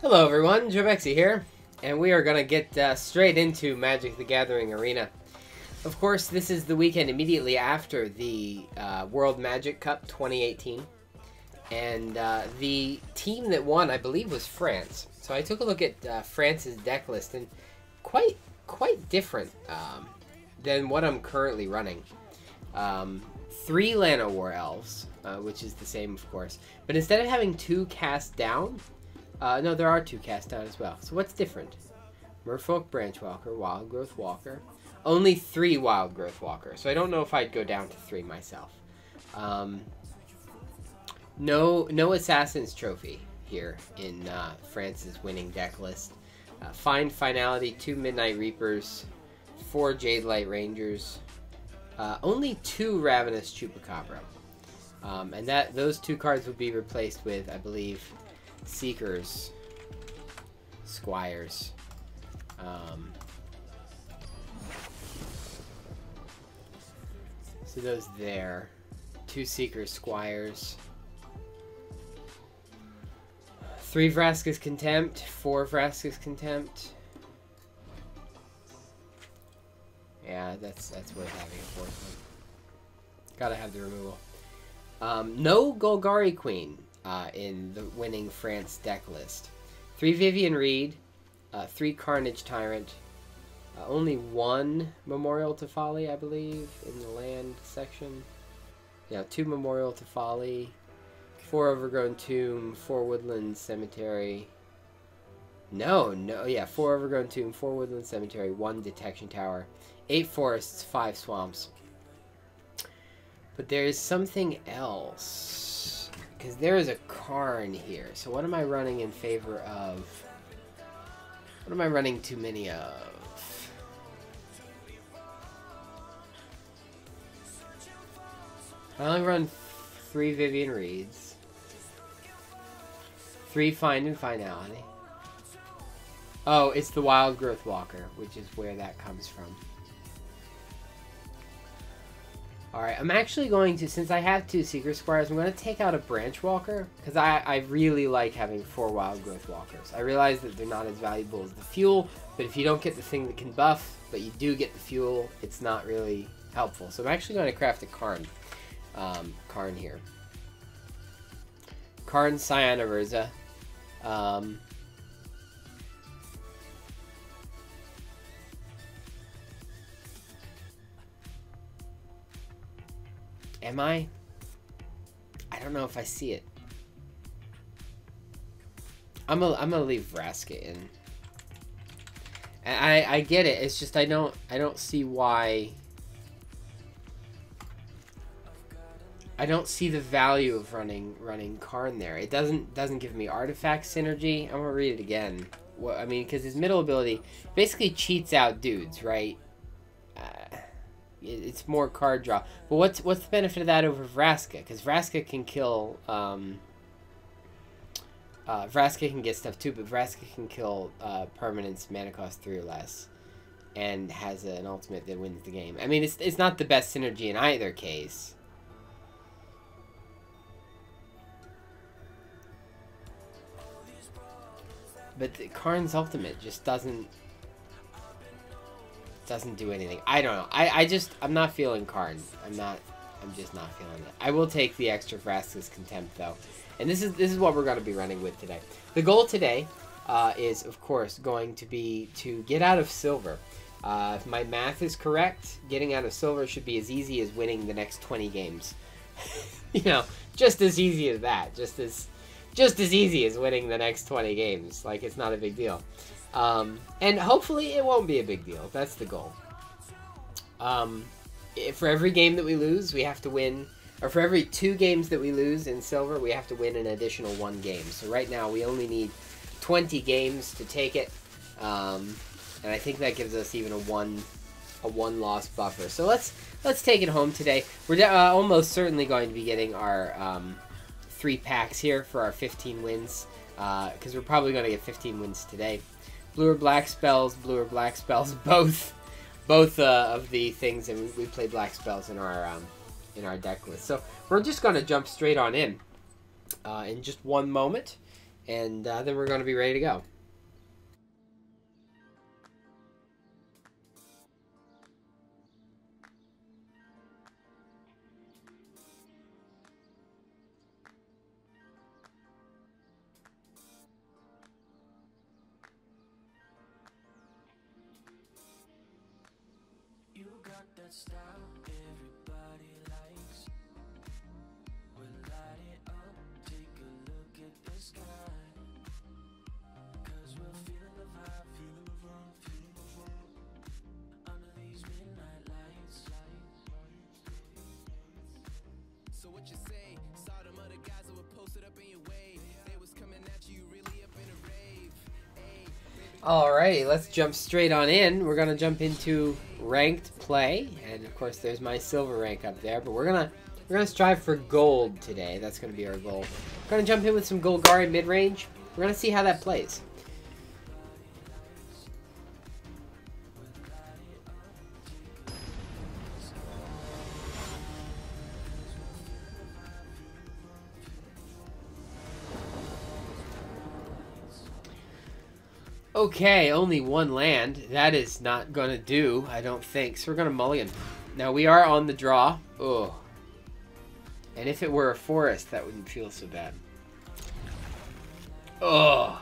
Hello everyone, Jobexi here, and we are going to get straight into Magic the Gathering Arena. Of course, this is the weekend immediately after the World Magic Cup 2018, and the team that won, I believe, was France. So I took a look at France's deck list, and quite different than what I'm currently running. 3 Llanowar Elves, which is the same, of course, but instead of having 2 cast down, no, there are 2 cast down as well. So what's different? Merfolk Branchwalker, Wild Growth Walker. Only 3 Wild Growth Walker. So I don't know if I'd go down to 3 myself. No Assassin's Trophy here in France's winning deck list. Find Finality, 2 Midnight Reapers, 4 Jade Light Rangers. Only 2 Ravenous Chupacabra. And those 2 cards would be replaced with, I believe, Seekers, Squires, so those there, 2 Seekers, Squires, 3 Vraska's Contempt, 4 Vraska's Contempt. Yeah, that's worth having a 4th one. Gotta have the removal. No Golgari Queen in the winning France deck list. 3 Vivian Reed, 3 Carnage Tyrant, only 1 Memorial to Folly, I believe, in the land section. Yeah, 2 Memorial to Folly, 4 Overgrown Tomb, 4 Woodland Cemetery. No, yeah, 4 Overgrown Tomb, 4 Woodland Cemetery, 1 Detection Tower, 8 Forests, 5 Swamps. But there is something else, because there is a Karn here. So what am I running in favor of? What am I running too many of? I only run 3 Vivian Reeds, 3 Find and Finality. Oh, it's the Wild Growth Walker, which is where that comes from. Alright, I'm actually going to, since I have 2 Secret Squires, I'm going to take out a Branch Walker, because I really like having 4 Wild Growth Walkers. I realize that they're not as valuable as the fuel, but if you don't get the thing that can buff, but you do get the fuel, it's not really helpful. So I'm actually going to craft a Karn. Karn here. Karn Scion of Urza. Am I? I don't know if I see it. I'm gonna leave Vraska in. And I get it. It's just I don't see why. I don't see the value of running Karn there. It doesn't give me artifact synergy. I'm gonna read it again. What I mean, because his middle ability basically cheats out dudes, right? It's more card draw. But what's the benefit of that over Vraska? Because Vraska can kill. Vraska can get stuff too, but Vraska can kill permanents, mana cost 3 or less, and has an ultimate that wins the game. I mean, it's not the best synergy in either case. But the Karn's ultimate just doesn't do anything. I don't know. I'm not feeling Karn. I'm just not feeling it. I will take the extra Vraska's Contempt though. And this is what we're going to be running with today. The goal today is of course going to be to get out of silver. If my math is correct, getting out of silver should be as easy as winning the next 20 games. You know, just as easy as that. Just as easy as winning the next 20 games. Like, it's not a big deal. And hopefully it won't be a big deal. That's the goal. For every game that we lose, we have to win, or for every 2 games that we lose in silver, we have to win an additional 1 game. So right now we only need 20 games to take it, and I think that gives us even a one loss buffer. So let's take it home today. We're almost certainly going to be getting our 3 packs here for our 15 wins, because we're probably going to get 15 wins today. Blue or black spells, both of the things, and we play black spells in our deck list. So we're just going to jump straight on in just one moment, and then we're going to be ready to go. Alrighty, let's jump straight on in. We're gonna jump into ranked play, and of course there's my silver rank up there, but we're gonna strive for gold today. That's gonna be our goal. We're gonna jump in with some Golgari mid-range. We're gonna see how that plays. Okay, only one land. That is not going to do, I don't think. So we're going to mulligan. Now, we are on the draw. Oh. And if it were a forest, that wouldn't feel so bad. Oh.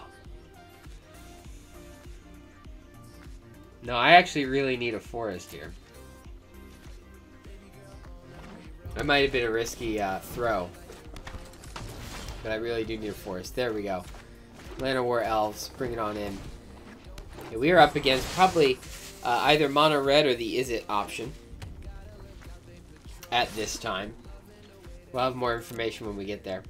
No, I actually really need a forest here. That might have been a risky throw. But I really do need a forest. There we go. Land of War Elves. Bring it on in. Okay, we are up against probably either mono red or the Is It option at this time. We'll have more information when we get there.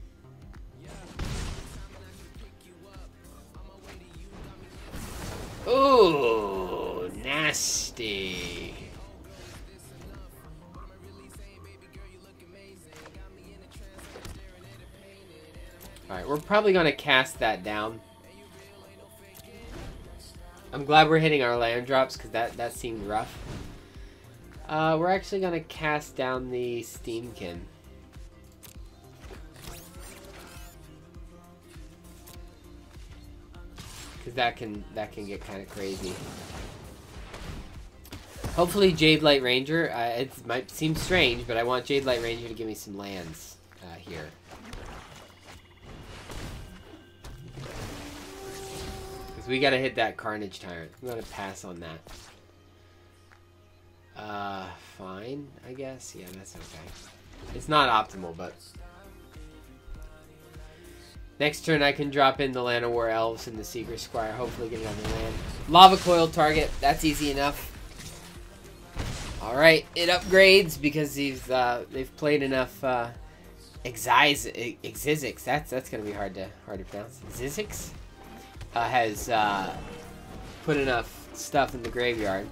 Ooh, nasty. Alright, we're probably going to cast that down. I'm glad we're hitting our land drops because that seemed rough. We're actually going to cast down the Steamkin. Because that can get kind of crazy. Hopefully Jade Light Ranger, it might seem strange, but I want Jade Light Ranger to give me some lands here. We gotta hit that Carnage Tyrant. I'm gonna pass on that. Fine, I guess. Yeah, that's okay. It's not optimal, but... Next turn I can drop in the Land of War Elves and the Secret Squire. Hopefully get another land. Lava Coil target. That's easy enough. Alright, it upgrades because they've played enough Exizix. That's gonna be hard to pronounce. Exizix? Has put enough stuff in the graveyard.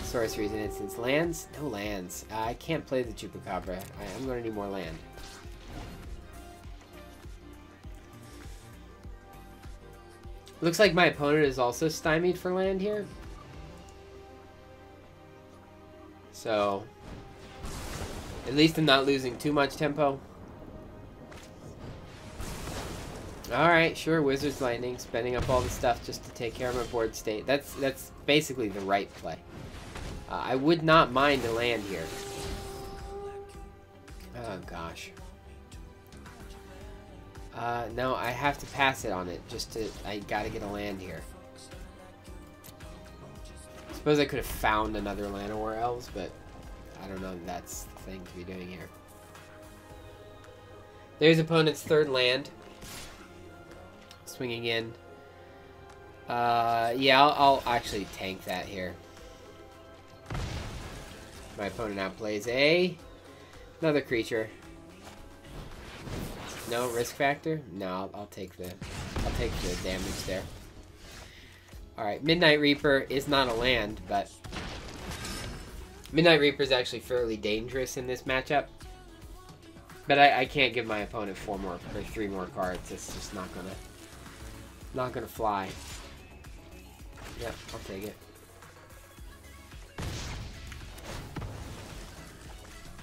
Sorceries and instants. Lands? No lands. I can't play the Chupacabra. I'm going to need more land. Looks like my opponent is also stymied for land here. So, at least I'm not losing too much tempo. Alright, sure, Wizard's Lightning, spending up all the stuff just to take care of my board state. That's basically the right play. I would not mind a land here. Oh, gosh. No, I have to pass it on it, I gotta get a land here. I suppose I could have found another Land of War Elves, but I don't know if that's the thing to be doing here. There's opponent's third land. Swinging in. Yeah, I'll actually tank that here. My opponent outplays another creature. No risk factor? No, I'll take the damage there. Alright, Midnight Reaper is not a land, but Midnight Reaper is actually fairly dangerous in this matchup. But I can't give my opponent 3 more cards. It's just not gonna fly. Yep, I'll take it.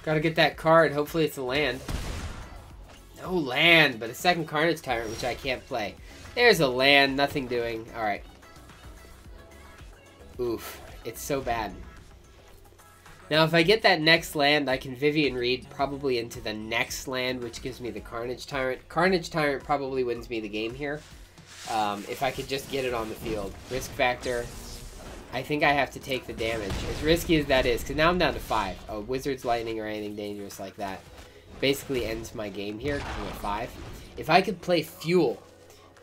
Gotta get that card. Hopefully it's a land. No land, but a second Carnage Tyrant, which I can't play. There's a land, nothing doing. Alright. Oof. It's so bad. Now, if I get that next land, I can Vivian Reed probably into the next land, which gives me the Carnage Tyrant. Carnage Tyrant probably wins me the game here. If I could just get it on the field. Risk factor. I think I have to take the damage. As risky as that is, because now I'm down to 5. A Wizard's Lightning or anything dangerous like that basically ends my game here because I'm at 5. If I could play Fuel,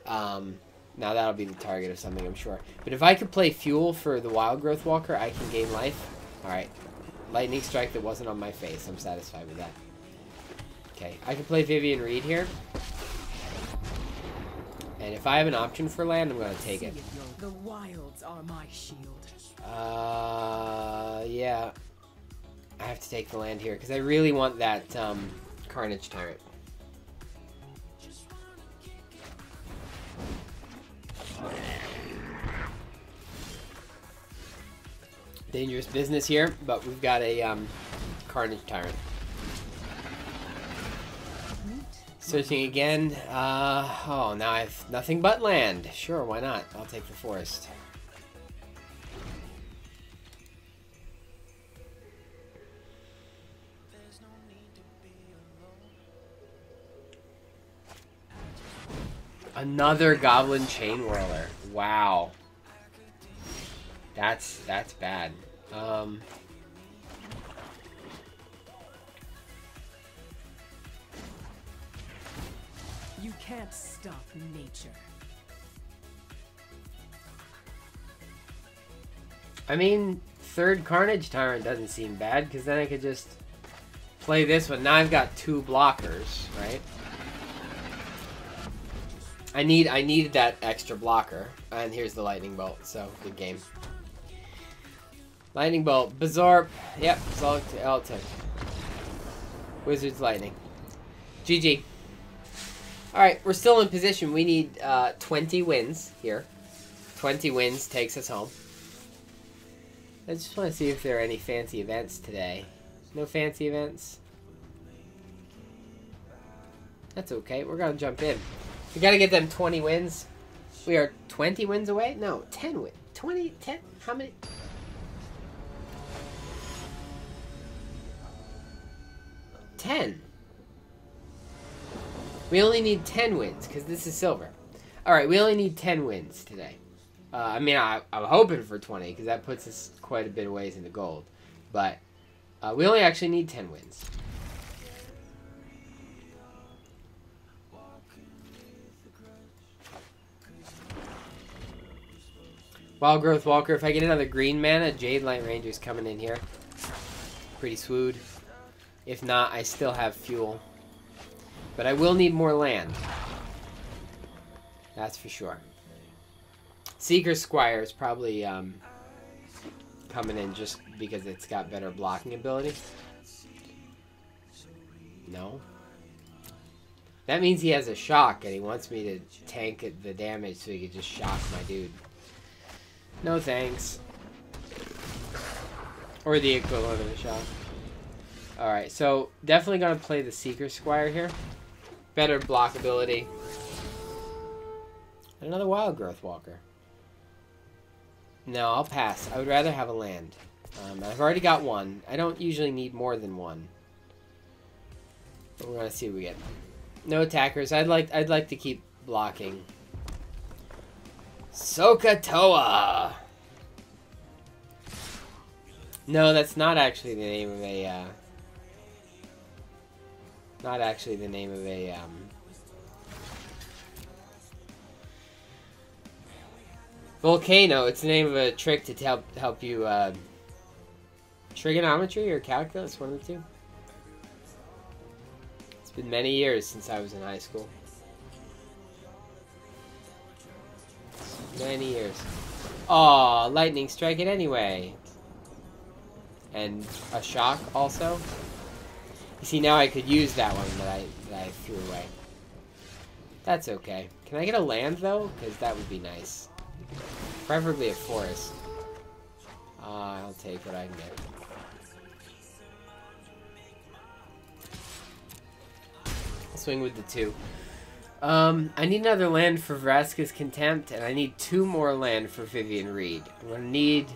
now that'll be the target of something, I'm sure. But if I could play Fuel for the Wild Growth Walker, I can gain life. Alright. Lightning Strike that wasn't on my face. I'm satisfied with that. Okay, I can play Vivian Reed here. And if I have an option for land, I'm going to take it. The wilds are my shield. Yeah. I have to take the land here, because I really want that, Carnage Tyrant. Dangerous business here, but we've got a, Carnage Tyrant. Searching again. Oh, now I have nothing but land. Sure, why not? I'll take the forest. Another Goblin Chain Whirler. Wow. That's bad. You can't stop nature. I mean, third Carnage Tyrant doesn't seem bad, because then I could just play this one. Now I've got 2 blockers, right? I needed that extra blocker. And here's the Lightning Bolt, so good game. Lightning Bolt, Bizarre. Yep, it's all it took. Wizard's Lightning. GG. Alright, we're still in position. We need 20 wins here. 20 wins takes us home. I just want to see if there are any fancy events today. No fancy events? That's okay. We're going to jump in. We got to get them 20 wins. We are 20 wins away? No, 10 wins. 20? 10? How many? Ten. We only need 10 wins, because this is silver. Alright, we only need 10 wins today. I mean, I'm hoping for 20, because that puts us quite a bit of ways into gold. But we only actually need 10 wins. Wild Growth Walker. If I get another green mana, Jade Light Ranger's coming in here. Pretty swooed. If not, I still have fuel. But I will need more land. That's for sure. Seeker Squire is probably coming in just because it's got better blocking ability. No. That means he has a shock and he wants me to tank the damage so he could just shock my dude. No thanks. Or the equivalent of a shock. Alright, so definitely gonna play the Seeker Squire here. Better block ability. Another Wild Growth Walker. No, I'll pass. I would rather have a land. I've already got one. I don't usually need more than one. But we're gonna see what we get. No attackers. I'd like to keep blocking. Sokatoa! No, that's not actually the name of a, not actually the name of a, volcano. It's the name of a trick to help you, trigonometry or calculus, one of the two. It's been many years since I was in high school. Many years. Aw, lightning strike it anyway. And a shock also. You see, now I could use that one that I threw away. That's okay. Can I get a land though? Because that would be nice. Preferably a forest. I'll take what I can get. Swing with the 2. I need another land for Vraska's Contempt, and I need 2 more land for Vivian Reed. I'm going to need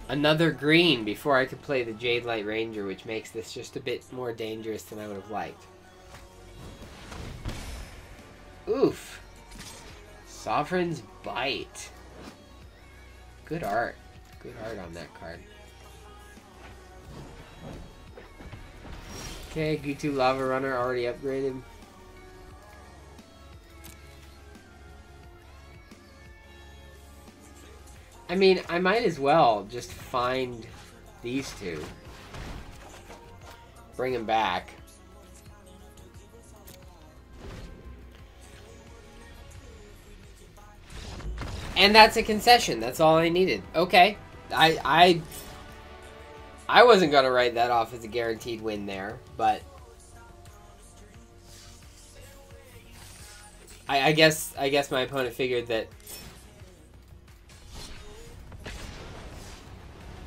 another green before I can play the Jade Light Ranger, which makes this just a bit more dangerous than I would have liked. Oof. Sovereign's Bite. Good art. Good art on that card. Okay, Gutu Lava Runner already upgraded. I mean, I might as well just find these 2. Bring them back. And that's a concession. That's all I needed. Okay. I wasn't going to write that off as a guaranteed win there, but I guess my opponent figured that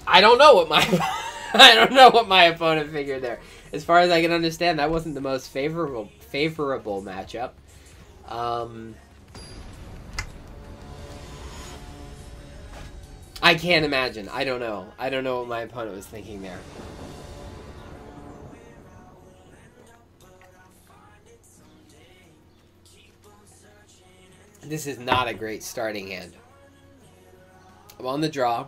I don't know what my opponent figured there. As far as I can understand, that wasn't the most favorable matchup. I can't imagine. I don't know. I don't know what my opponent was thinking there. This is not a great starting hand. I'm on the draw.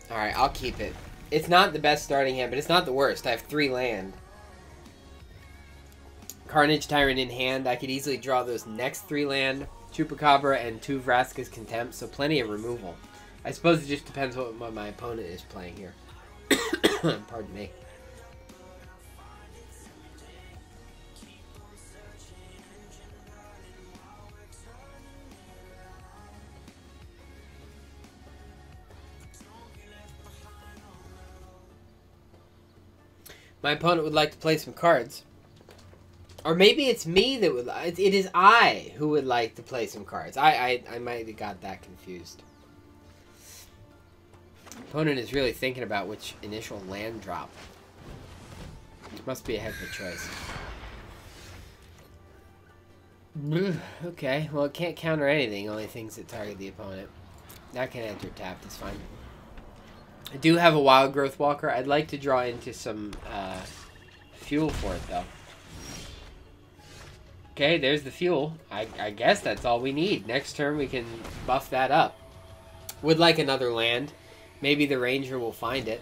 Alright, I'll keep it. It's not the best starting hand, but it's not the worst. I have 3 land. Carnage Tyrant in hand. I could easily draw those next 3 land. Chupacabra and 2 Vraska's Contempt, so plenty of removal. I suppose it just depends what my opponent is playing here. Pardon me. My opponent would like to play some cards. Or maybe it's me that would... It is I who would like to play some cards. I might have got that confused. Opponent is really thinking about which initial land drop. Must be a heck of a choice. Okay, well it can't counter anything, only things that target the opponent. That can enter tapped, it's fine. I do have a Wild Growth Walker. I'd like to draw into some fuel for it though. Okay, there's the fuel. I guess that's all we need. Next turn we can buff that up. Would like another land. Maybe the Ranger will find it.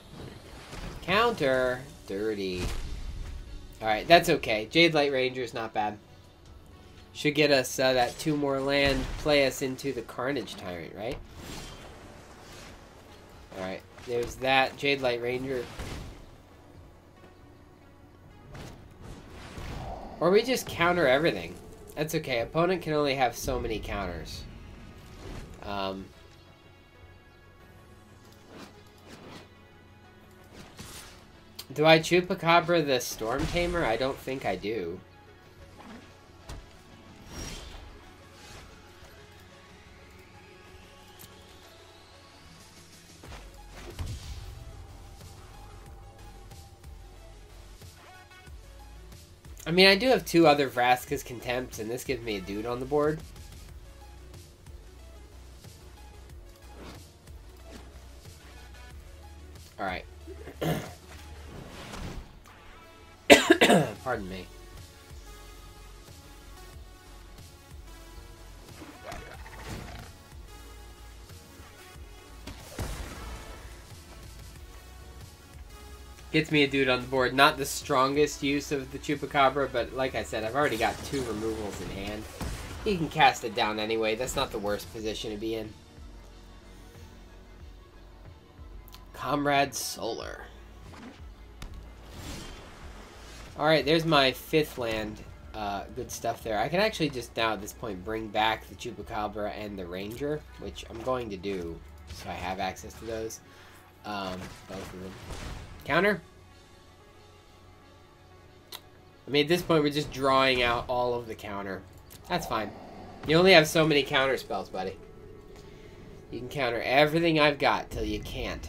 Counter. Dirty. Alright, that's okay. Jade Light Ranger is not bad. Should get us that 2 more land. Play us into the Carnage Tyrant, right? Alright, there's that. Jade Light Ranger. Or we just counter everything. That's okay. Opponent can only have so many counters. Do I Chupacabra the Storm Tamer? I don't think I do. I mean, I do have 2 other Vraska's Contempts, and this gives me a dude on the board. Alright. Pardon me. Gets me a dude on the board. Not the strongest use of the Chupacabra, but like I said, I've already got 2 removals in hand. He can cast it down anyway. That's not the worst position to be in. Comrade Solar. Alright, there's my 5th land. Good stuff there. I can actually just now at this point bring back the Chupacabra and the Ranger, which I'm going to do, so I have access to those. Both of them. Counter. I mean, at this point, we're just drawing out all of the counter. That's fine. You only have so many counter spells, buddy. You can counter everything I've got till you can't.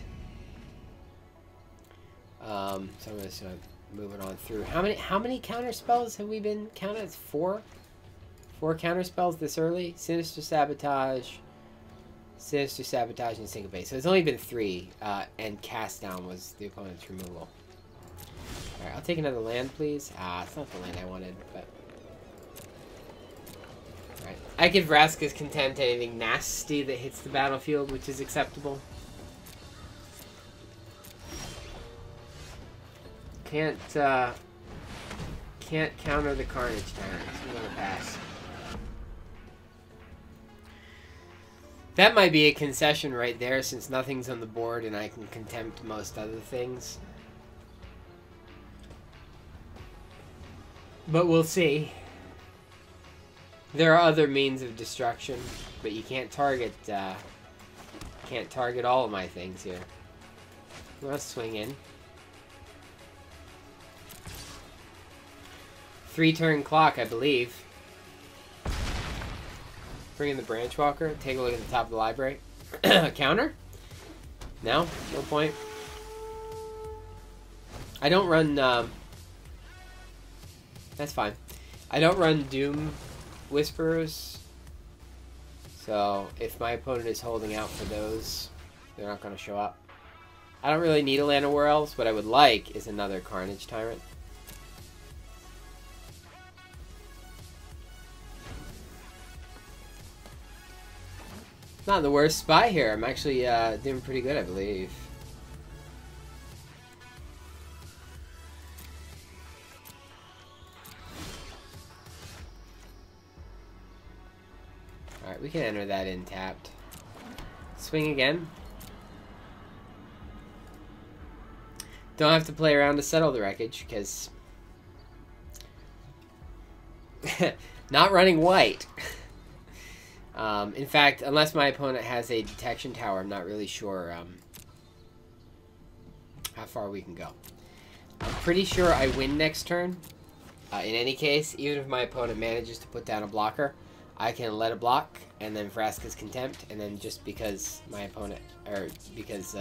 So I'm going to move it on through. How many counter spells have we been counted? It's 4? 4 counter spells this early? Sinister Sabotage, and Syncopate. So it's only been 3, and Cast Down was the opponent's removal. Alright, I'll take another land, please. It's not the land I wanted, but... Alright. I give Vraska's Contempt anything nasty that hits the battlefield, which is acceptable. Can't counter the Carnage Tyrant, so I'm gonna pass. That might be a concession right there, since nothing's on the board and I can Contempt most other things. But we'll see. There are other means of destruction, but you can't target all of my things here. Let's swing in. 3-turn clock, I believe. Bring in the Branch Walker. Take a look at the top of the library. Counter? No? No point. I don't run... That's fine. I don't run Doom Whisperers. So, if my opponent is holding out for those, they're not going to show up. I don't really need a Land of Worlds. What I would like is another Carnage Tyrant. Not in the worst spot here. I'm actually doing pretty good, I believe. Alright, we can enter that in tapped. Swing again. Don't have to play around to settle the wreckage, because... not running white. In fact, unless my opponent has a detection tower, I'm not really sure how far we can go. I'm pretty sure I win next turn. In any case, even if my opponent manages to put down a blocker, I can let it block, and then Vraska's Contempt, and then just because my opponent, or because,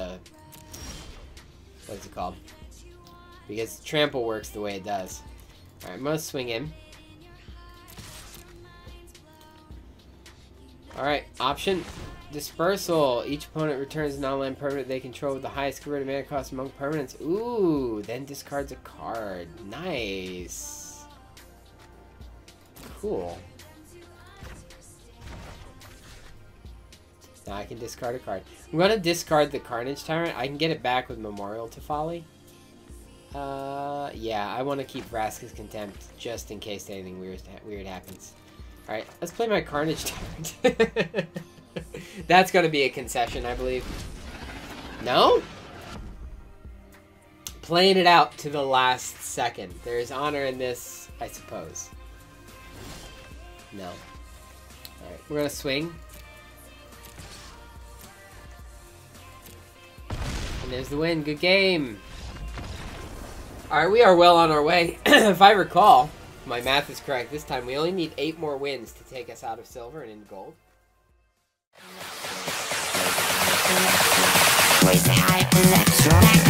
what's it called? Because Trample works the way it does. Alright, I'm going to swing in. Alright, option. Dispersal. Each opponent returns a non-land permanent they control with the highest converted mana cost among permanents. Ooh, then discards a card. Nice. Cool. Now I can discard a card. I'm going to discard the Carnage Tyrant. I can get it back with Memorial to Folly. Yeah, I want to keep Vraska's Contempt just in case anything weird happens. Alright, let's play my Carnage Tyrant. That's going to be a concession, I believe. No? Playing it out to the last second. There's honor in this, I suppose. No. Alright, we're going to swing. And there's the win. Good game. Alright, we are well on our way. If I recall, my math is correct this time, we only need 8 more wins to take us out of silver and into gold. Raise the hype and let's rock.